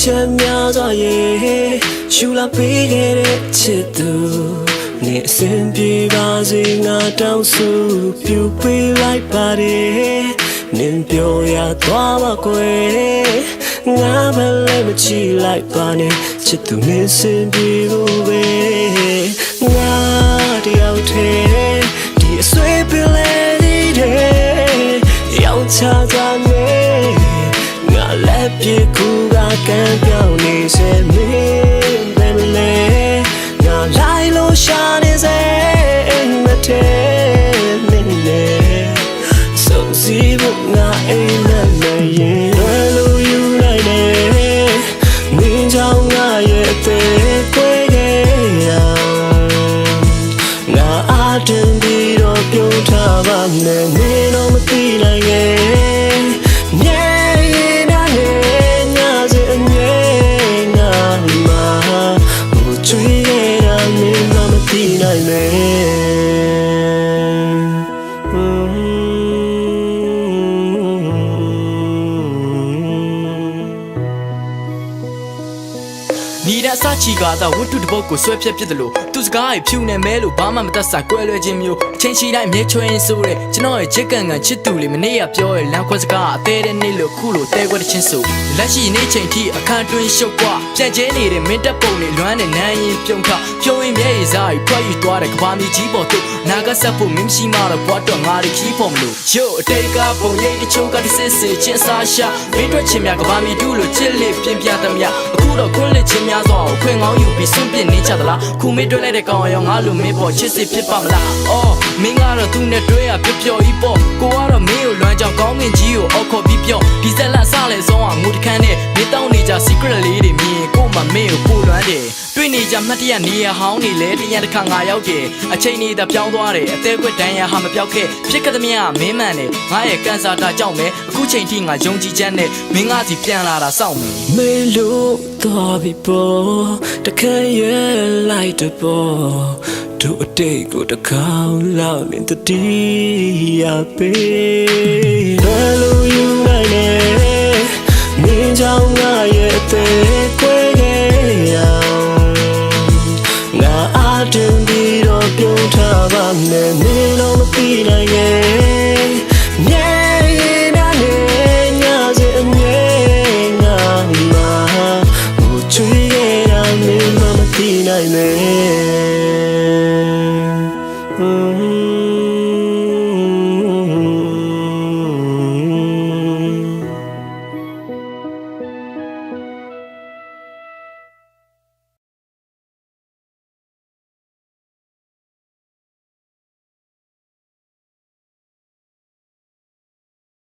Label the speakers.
Speaker 1: ချက်များစွာရဲ့ရှူလာပေးခဲ့တဲ့ချစ်သူနေအစဉ်ပြေပါစေငါတောင်းစုပြုပေးလိုက်ပါတယ်နင်ပြောရသွားပါကွယ်ငါပဲလည်းမချီလိုက်ပါနဲ့ချစ်သူနေစင်ပြေဖို့ပဲငါတယောက်တည်းဒီအဆွေးပင်လေးတဲ့ရောက်ချသွားနေငါလည်းပြေကူကကံပြောင်းနေစေမင်းပဲလေငါလိုက်လို့ရှာနေစေမထဲမင်းလေစုံစီဖို့ငါအိမ်မက်နေရင်ဘယ်လိုယူလိုက်လဲမင်းကြောင့်ငါရဲ့အသေးခွဲခဲ့ရငါအားတင်ပြီးတော့ပြုံးထားပါနဲ့မင်းတော့မသိနိုင်ရဲ့
Speaker 2: နီးတဲ့အစချီကားသာဝတ္ထုတစ်ပုဒ်ကိုဆွဲဖြတ်ဖြစ်တယ်လို့သူစကားဖြူနေမဲလို့ဘာမှမတတ်ဆိုင်ကွဲလွဲခြင်းမျိုးအချင်းရှိတိုင်းမြဲချွင်းဆိုတဲ့ကျွန်တော်ရဲ့ချစ်ကန်ကန်ချစ်သူလေးမနေ့ကပြောရဲ့လမ်းခွဲစကားအသေးတဲ့နေ့လို့ခုလိုတဲခွက်တစ်ချင်းဆိုလက်ရှိနေ့ချိန်ထိအခန်းတွင်းရှုပ်ကွာပြန့်ကျဲနေတဲ့မင်းတပ်ပုံတွေလွမ်းတဲ့နန်းရင်ပြုံးခဖြိုးရင်မျက်ရည်စားပြီးထွက်ယူသွားတဲ့ကဘာမြေကြီးပေါ်သို့နာကဆက်ဖို့မင်းရှိမှတော့ဘွားတော့ငါတွေခီးဖို့မလို့ရို့အတိတ်ကပုံရိပ်တချို့ကတစ်စစ်စစ်ချင်းစားရှာမင်းတို့ချင်းများကဘာမြေတူးလို့ချစ်လေးပြင်းပြသမျှအခုတော့ခွန်းလက်ချင်းများစွာကိုခွင်ကောင်းယူပြီးစွန့်ပစ်နေကြသလားခုမေးတွေ့လိုက်တဲ့ကောင်ရောငါလိုမင်းပေါ်ချစ်စစ်ဖြစ်ပါမလားအော်မင်းကတော့သူနဲ့တွေ့ရပျော်ပျော်ကြီးပေါ့ကိုကတော့မင်းကိုလွမ်းကြောင်ကောင်းငင်ကြီးကိုအောက်ခေါ်ပြီးပြောဒီဆက်လက်စလဲဆုံးအောင်ငိုတခန်းနဲ့မင်းတောင်းနေကြ secret လေးတွေမြင်ကိုမှမင်းကိုပို့လွမ်းတယ်တွေ့နေကြမှတ်တရနေရဟောင်းနေလဲတရတစ်ခါငါရောက်တယ်အချိန်နေတာပြောင်းသွားတယ်အသေးကွက်တန်းရဟာမပြောက်ခဲ့ဖြစ်ကသမျှမင်းမှန်တယ်ငါရဲ့ကန်ဆာတာကြောင့်ပဲအခုချိန်ထိငါယုံကြည်ချက်နဲ့မင်းငါစီပြန်လာတာစောင့်မယ်
Speaker 1: မင်းလို့သွားပြီပေါ့တခါရဲ့လိုက်တပေါ့တို့အတိတ်ကိုတစ်ခေါက်လောက်နေတတိယပေးဘယ်လိုယူနိုင်လဲမင်းကြောင့်ငါရဲ့အသေး